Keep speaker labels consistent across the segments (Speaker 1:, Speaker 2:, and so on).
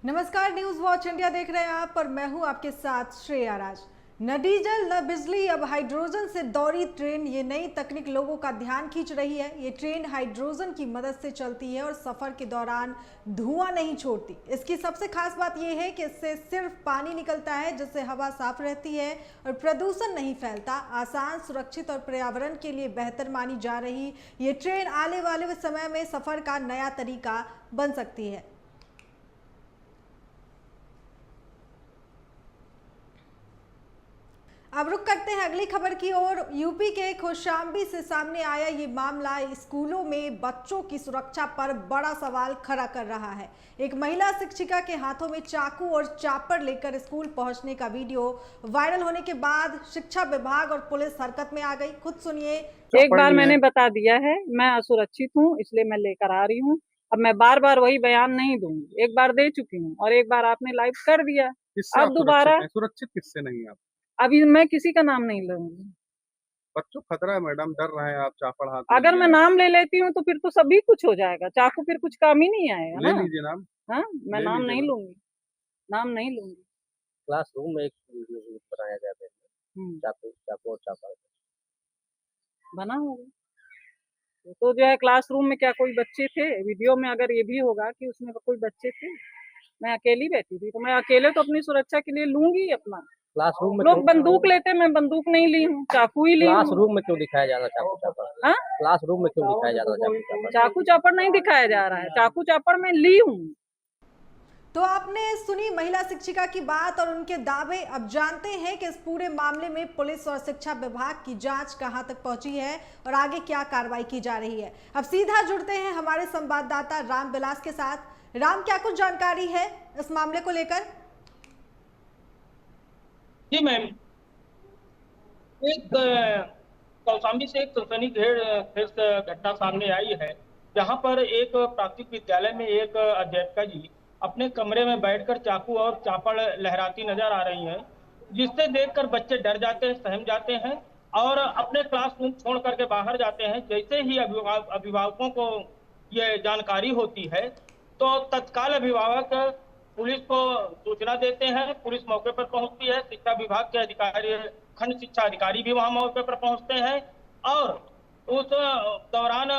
Speaker 1: नमस्कार, news watch India देख रहे हैं आप और मैं हूं आपके साथ श्रेया राज। न डीजल न बिजली, अब हाइड्रोजन से दौड़ी ट्रेन। ये नई तकनीक लोगों का ध्यान खींच रही है। ये ट्रेन हाइड्रोजन की मदद से चलती है और सफर के दौरान धुआं नहीं छोड़ती। इसकी सबसे खास बात यह है कि इससे सिर्फ पानी निकलता है, जिससे हवा साफ रहती है और प्रदूषण नहीं फैलता। आसान, सुरक्षित और पर्यावरण के लिए बेहतर मानी जा रही ये ट्रेन आने वाले समय में सफर का नया तरीका बन सकती है। अब रुक करते हैं अगली खबर की ओर। यूपी के कौशाम्बी से सामने आया ये मामला स्कूलों में बच्चों की सुरक्षा पर बड़ा सवाल खड़ा कर रहा है। एक महिला शिक्षिका के हाथों में चाकू और चापर लेकर स्कूल पहुंचने का वीडियो वायरल होने के बाद शिक्षा विभाग और पुलिस हरकत में आ गई। खुद सुनिए।
Speaker 2: एक बार मैंने बता दिया है, मैं असुरक्षित हूँ, इसलिए मैं लेकर आ रही हूँ। अब मैं बार बार वही बयान नहीं दूंगी। एक बार दे चुकी हूँ और एक बार आपने लाइव कर दिया। अब दोबारा
Speaker 3: सुरक्षित किससे नहीं आप?
Speaker 2: अभी मैं किसी का नाम नहीं लूंगी।
Speaker 3: बच्चों खतरा है मैडम, डर रहे हैं आप, चापड़ हाथ में
Speaker 2: अगर
Speaker 3: लिए
Speaker 2: मैं
Speaker 3: हैं।
Speaker 2: नाम ले लेती हूँ तो फिर तो सभी कुछ हो जाएगा। चाकू फिर कुछ काम ही नहीं आएगा
Speaker 3: ले
Speaker 2: ना।
Speaker 3: लीजिए नाम।
Speaker 2: हाँ, मैं
Speaker 3: ले
Speaker 2: नाम
Speaker 3: लीजिए
Speaker 2: नहीं
Speaker 3: मैडम।
Speaker 2: लूंगी, नाम नहीं लूंगी।
Speaker 4: क्लासरूम में एक वीडियो बनाया गया था, चाकू चाकू और चापा।
Speaker 2: बना होगा तो जो है क्लासरूम में क्या कोई बच्चे थे? वीडियो में अगर ये भी होगा कि उसमें कोई बच्चे थे, मैं अकेली बैठी थी, तो मैं अकेले तो अपनी सुरक्षा के लिए लूंगी अपना।
Speaker 4: क्लासरूम में
Speaker 2: लोग बंदूक लेते, मैं बंदूक नहीं ली हूँ, चाकू ही ली हूँ।
Speaker 4: क्लासरूम में क्यों दिखाया जा रहा चाकू चापड़?
Speaker 2: हाँ,
Speaker 4: क्लासरूम में क्यों दिखाया जा रहा चाकू चापड़?
Speaker 2: चाकू चापड़ नहीं दिखाया जा रहा है, चाकू चापड़ मैं ली हूँ।
Speaker 1: तो आपने सुनी महिला शिक्षिका की बात और उनके दावे। अब जानते हैं कि इस पूरे मामले में पुलिस और शिक्षा विभाग की जांच कहां तक पहुंची है और आगे क्या कार्रवाई की जा रही है। अब सीधा जुड़ते हैं हमारे संवाददाता राम विलास के साथ। राम, क्या कुछ जानकारी है इस मामले को लेकर?
Speaker 5: जी मैम, एक कौशाम्बी से एक सनसनीखेज घटना सामने आई है, जहां पर एक प्राथमिक विद्यालय में एक अध्यापिका जी अपने कमरे में बैठकर चाकू और चापड़ लहराती नजर आ रही हैं, जिससे देखकर बच्चे डर जाते हैं, सहम जाते हैं और अपने क्लासरूम छोड़ करके बाहर जाते हैं। जैसे ही अभिभावकों को ये जानकारी होती है तो तत्काल अभिभावक पुलिस को सूचना देते हैं। पुलिस मौके पर पहुंचती है, शिक्षा विभाग के अधिकारी, खंड शिक्षा अधिकारी भी वहां मौके पर पहुंचते हैं और उस दौरान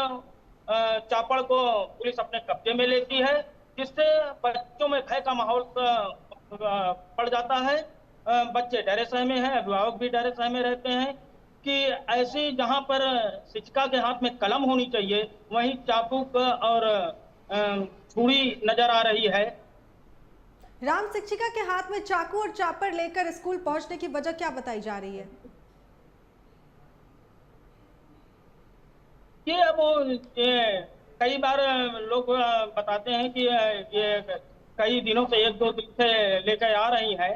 Speaker 5: चापड़ को पुलिस अपने कब्जे में लेती है, जिससे बच्चों में भय का माहौल पड़ जाता है। बच्चे डरे सहमे हैं, अभिभावक भी डरे सहमे रहते हैं कि ऐसी जहां पर शिक्षिका के हाथ में कलम होनी चाहिए, वहीं चाकू और छुरी नजर आ रही है।
Speaker 1: राम, शिक्षिका के हाथ में चाकू और चापर लेकर स्कूल पहुंचने की वजह क्या बताई जा रही है?
Speaker 5: ये अब कई बार लोग बताते हैं कि ये कई दिनों से, एक दो दिन से लेकर आ रही है,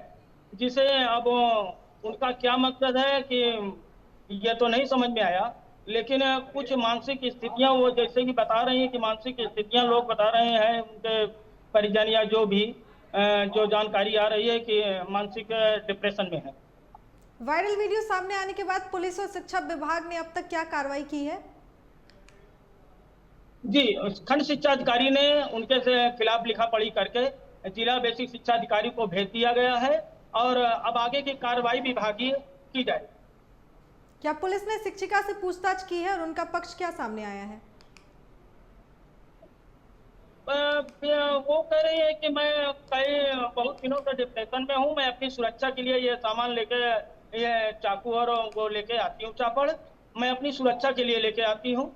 Speaker 5: जिसे अब उनका क्या मकसद है कि ये तो नहीं समझ में आया। लेकिन कुछ मानसिक स्थितियां वो जैसे कि बता रही हैं कि मानसिक स्थितियां लोग बता रहे हैं, उनके परिजन या जो भी जो जानकारी आ रही है कि मानसिक डिप्रेशन में है।
Speaker 1: वायरल वीडियो सामने आने के बाद पुलिस और शिक्षा विभाग ने अब तक क्या कार्रवाई की है?
Speaker 5: जी, खंड शिक्षा अधिकारी ने उनके खिलाफ लिखा पढ़ी करके जिला बेसिक शिक्षा अधिकारी को भेज दिया गया है और अब आगे की कार्रवाई विभागीय की जाए।
Speaker 1: क्या पुलिस ने शिक्षिका से पूछताछ की है और उनका पक्ष क्या सामने आया है?
Speaker 5: वो कह रही है कि मैं बहुत दिनों से डिप्रेशन में हूँ, मैं अपनी सुरक्षा के लिए ये सामान लेके, ये चाकू और वो लेके आती हूँ, चापड़ मैं अपनी सुरक्षा के लिए लेके आती हूँ।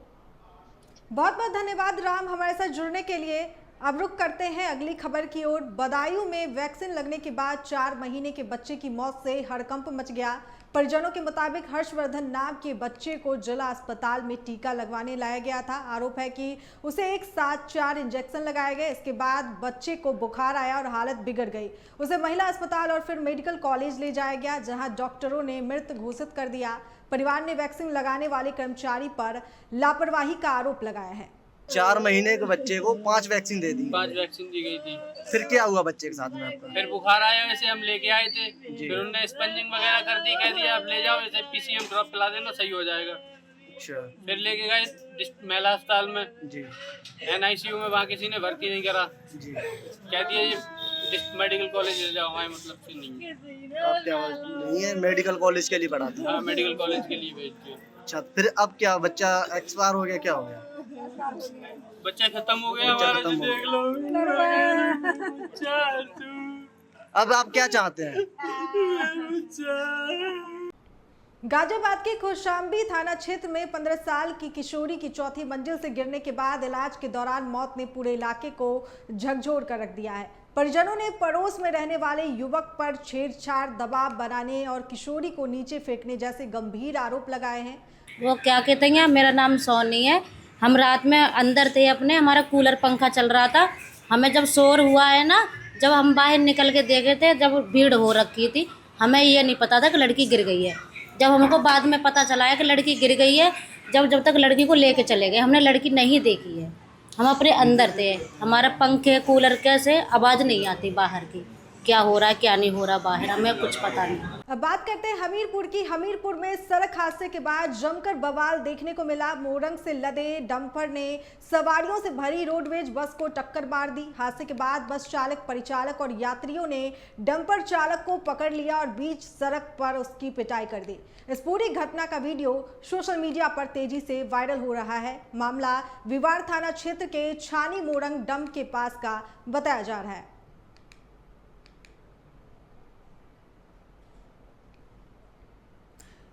Speaker 1: बहुत बहुत धन्यवाद राम, हमारे साथ जुड़ने के लिए। अब रुक करते हैं अगली खबर की ओर। बदायूं में वैक्सीन लगने के बाद 4 महीने के बच्चे की मौत से हड़कंप मच गया। परिजनों के मुताबिक हर्षवर्धन नाम के बच्चे को जिला अस्पताल में टीका लगवाने लाया गया था। आरोप है कि उसे एक साथ 4 इंजेक्शन लगाए गए। इसके बाद बच्चे को बुखार आया और हालत बिगड़ गई। उसे महिला अस्पताल और फिर मेडिकल कॉलेज ले जाया गया, जहां डॉक्टरों ने मृत घोषित कर दिया। परिवार ने वैक्सीन लगाने वाले कर्मचारी पर लापरवाही का आरोप लगाया है।
Speaker 6: 4 महीने के बच्चे को 5 वैक्सीन दे दी।
Speaker 7: 5 वैक्सीन दी गई थी।
Speaker 6: फिर क्या हुआ बच्चे के साथ में आपका?
Speaker 7: फिर बुखार आया, वैसे हम लेके आए थे, फिर उन्होंने स्पंजिंग वगैरह कर दी, कह दिया आप ले जाओ, ऐसे पीसीएम ड्रॉप पिला देना, सही हो जाएगा।
Speaker 6: अच्छा।
Speaker 7: फिर लेके गए महिला अस्पताल में जी, एनआईसीयू में, वहाँ किसी ने भर्ती नहीं करा जी। कह दिया ये मेडिकल कॉलेज ले जाओ, हमारे मतलब से नहीं है।
Speaker 6: अब क्या नहीं है, मेडिकल कॉलेज के लिए पढ़ाते हैं।
Speaker 7: हाँ, मेडिकल कॉलेज के लिए भेजते हैं।
Speaker 6: अच्छा, फिर अब क्या बच्चा एक्सपायर हो गया, क्या हो गया?
Speaker 7: बच्चा खत्म हो गया
Speaker 6: बच्चा
Speaker 7: हमारा,
Speaker 6: खत्म
Speaker 7: जो
Speaker 6: हो
Speaker 7: देख लो।
Speaker 6: अब आप क्या चाहते हैं?
Speaker 1: गाजियाबाद के कौशाम्बी थाना क्षेत्र में 15 साल की किशोरी की चौथी मंजिल से गिरने के बाद इलाज के दौरान मौत ने पूरे इलाके को झकझोर कर रख दिया है। परिजनों ने पड़ोस में रहने वाले युवक पर छेड़छाड़, दबाव बनाने और किशोरी को नीचे फेंकने जैसे गंभीर आरोप लगाए हैं।
Speaker 8: वो क्या कहते हैं, मेरा नाम सोनी है। हम रात में अंदर थे अपने, हमारा कूलर पंखा चल रहा था। हमें जब शोर हुआ है ना, जब हम बाहर निकल के देखे थे, जब भीड़ हो रखी थी, हमें ये नहीं पता था कि लड़की गिर गई है। जब हमको बाद में पता चला है कि लड़की गिर गई है, जब तक लड़की को लेके चले गए, हमने लड़की नहीं देखी है। हम अपने अंदर थे, हमारा पंखे कूलर कैसे आवाज़ नहीं आती बाहर की, क्या हो रहा है क्या नहीं हो रहा बाहर, हमें कुछ पता नहीं।
Speaker 1: अब बात करते हैं हमीरपुर की। हमीरपुर में सड़क हादसे के बाद जमकर बवाल देखने को मिला। मोरंग से लदे डंपर ने सवारियों से भरी रोडवेज बस को टक्कर मार दी। हादसे के बाद बस चालक, परिचालक और यात्रियों ने डंपर चालक को पकड़ लिया और बीच सड़क पर उसकी पिटाई कर दी। इस पूरी घटना का वीडियो सोशल मीडिया पर तेजी से वायरल हो रहा है। मामला विवार थाना क्षेत्र के छानी मोरंग डंप के पास का बताया जा रहा है।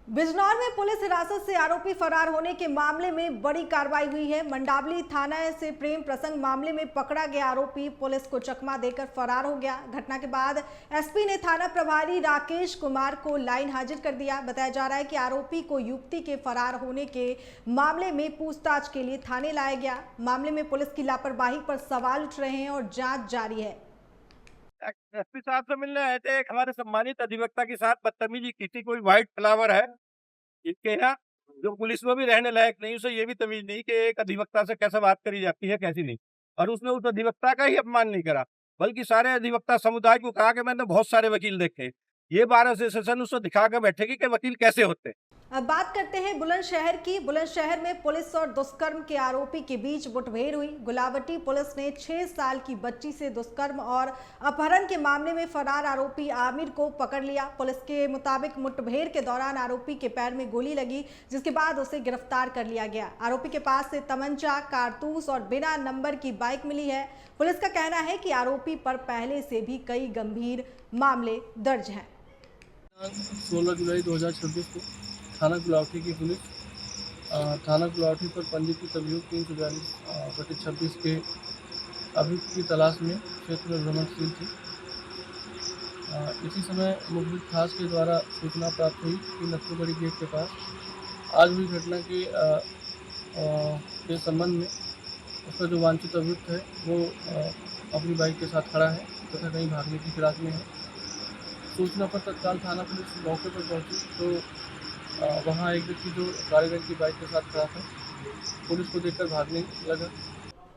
Speaker 1: बिजनौर में पुलिस हिरासत से आरोपी फरार होने के मामले में बड़ी कार्रवाई हुई है। मंडावली थाना से प्रेम प्रसंग मामले में पकड़ा गया आरोपी पुलिस को चकमा देकर फरार हो गया। घटना के बाद एसपी ने थाना प्रभारी राकेश कुमार को लाइन हाजिर कर दिया। बताया जा रहा है कि आरोपी को युवती के फरार होने के मामले में पूछताछ के लिए थाने लाया गया। मामले में पुलिस की लापरवाही पर सवाल उठ रहे हैं और जाँच जारी है।
Speaker 9: एसपी साहब से मिलने आए थे। एक हमारे सम्मानित अधिवक्ता के साथ बदतमीजी की थी। कोई व्हाइट फ्लावर है इनके यहाँ, जो पुलिस में भी रहने लायक नहीं, उसे ये भी तमीज नहीं कि एक अधिवक्ता से कैसे बात करी जाती है कैसी नहीं। और उसने उस अधिवक्ता का ही अपमान नहीं करा, बल्कि सारे अधिवक्ता समुदाय को कहा कि मैंने बहुत सारे वकील देखे, ये बार एसोसिएशन उसको दिखा कर बैठेगी कि वकील कैसे होते हैं।
Speaker 1: अब बात करते हैं बुलंदशहर की। बुलंदशहर में पुलिस और दुष्कर्म के आरोपी के बीच मुठभेड़ हुई। गुलावटी पुलिस ने 6 साल की बच्ची से दुष्कर्म और अपहरण के मामले में फरार आरोपी आमिर को पकड़ लिया। पुलिस के मुताबिक मुठभेड़ के दौरान आरोपी के पैर में गोली लगी, जिसके बाद उसे गिरफ्तार कर लिया गया। आरोपी के पास से तमंचा, कारतूस और बिना नंबर की बाइक मिली है। पुलिस का कहना है कि आरोपी पर पहले से भी कई गंभीर मामले दर्ज हैं।
Speaker 10: 16 जुलाई 2026 को थाना गुलावटी की पुलिस थाना गुलावटी पर पंजीकृत अभियुक्त 342/26 के अभियुक्त की तलाश में क्षेत्र में भ्रमणशील थी। इसी समय मुखबिर खास के द्वारा सूचना प्राप्त हुई कि नथुगढ़ी गेट के पास आज हुई घटना के संबंध में उसका जो वांछित अभियुक्त है वो अपनी बाइक के साथ खड़ा है तथा कहीं भागने की फिराक में है। सूचना पर तत्काल थाना पुलिस मौके पर पहुंची तो वहाँ एक व्यक्ति जो काले रंग की बाइक के साथ खड़ा था, पुलिस को देखकर भागने लगा।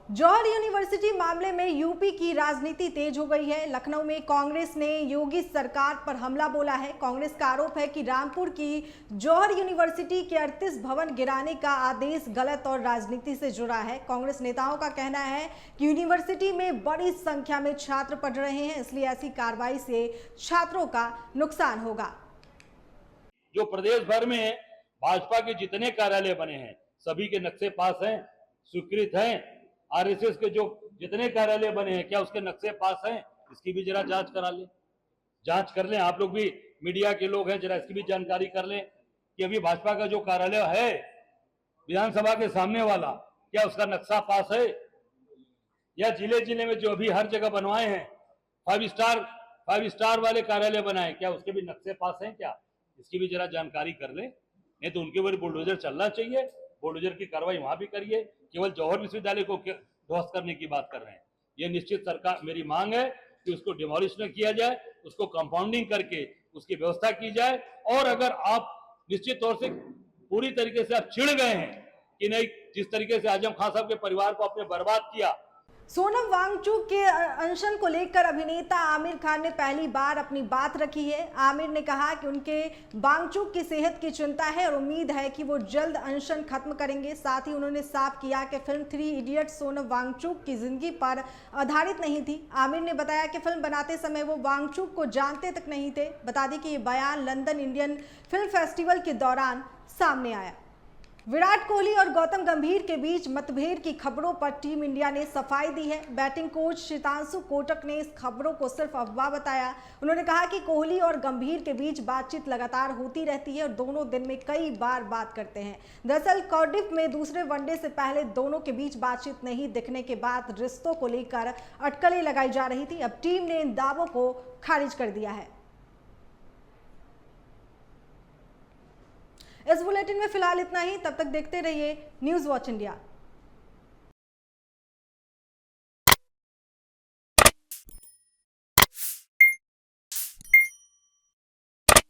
Speaker 1: जौहर यूनिवर्सिटी मामले में यूपी की राजनीति तेज हो गई है। लखनऊ में कांग्रेस ने योगी सरकार पर हमला बोला है। कांग्रेस का आरोप है कि रामपुर की जौहर यूनिवर्सिटी के 38 भवन गिराने का आदेश गलत और राजनीति से जुड़ा है। कांग्रेस नेताओं का कहना है कि यूनिवर्सिटी में बड़ी संख्या में छात्र पढ़ रहे हैं, इसलिए ऐसी कार्रवाई से छात्रों का नुकसान होगा।
Speaker 11: जो प्रदेश भर में भाजपा के जितने कार्यालय बने हैं सभी के नक्शे पास हैं, स्वीकृत हैं। आरएसएस के जो जितने कार्यालय बने हैं क्या उसके नक्शे पास हैं? इसकी भी जरा जांच करा लें, जांच कर लें। आप लोग भी मीडिया के लोग हैं, जरा इसकी भी जानकारी कर लें कि अभी भाजपा का जो कार्यालय है विधानसभा के सामने वाला, क्या उसका नक्शा पास है? या जिले जिले में जो अभी हर जगह बनवाए हैं 5 स्टार वाले कार्यालय बनाए, क्या उसके भी नक्शे पास हैं क्या? इसकी भी जरा जानकारी कर लें, नहीं तो उनके ऊपर बुलडोजर चलना चाहिए। बुलडोजर की कार्रवाई वहां भी करिए, केवल जौहर विश्वविद्यालय को ध्वस्त करने की बात कर रहे हैं। ये निश्चित सरकार मेरी मांग है कि उसको डिमोलिश न किया जाए, उसको कंपाउंडिंग करके उसकी व्यवस्था की जाए। और अगर आप निश्चित तौर से पूरी तरीके से आप चिढ़ गए हैं कि नहीं, जिस तरीके से आजम खान साहब के परिवार को आपने बर्बाद किया।
Speaker 1: सोनम वांगचुक के अनशन को लेकर अभिनेता आमिर खान ने पहली बार अपनी बात रखी है। आमिर ने कहा कि उनके वांगचुक की सेहत की चिंता है और उम्मीद है कि वो जल्द अनशन खत्म करेंगे। साथ ही उन्होंने साफ किया कि फिल्म 3 इडियट्स सोनम वांगचुक की जिंदगी पर आधारित नहीं थी। आमिर ने बताया कि फिल्म बनाते समय वो वांगचुक को जानते तक नहीं थे। बता दें कि ये बयान लंदन इंडियन फिल्म फेस्टिवल के दौरान सामने आया। विराट कोहली और गौतम गंभीर के बीच मतभेद की खबरों पर टीम इंडिया ने सफाई दी है। बैटिंग कोच श्वेतांशु कोटक ने इस खबरों को सिर्फ अफवाह बताया। उन्होंने कहा कि कोहली और गंभीर के बीच बातचीत लगातार होती रहती है और दोनों दिन में कई बार बात करते हैं। दरअसल कार्डिफ में दूसरे वनडे से पहले दोनों के बीच बातचीत नहीं दिखने के बाद रिश्तों को लेकर अटकलें लगाई जा रही थी। अब टीम ने इन दावों को खारिज कर दिया है। इस बुलेटिन में फिलहाल इतना ही। तब तक देखते रहिए न्यूज़ वॉच इंडिया।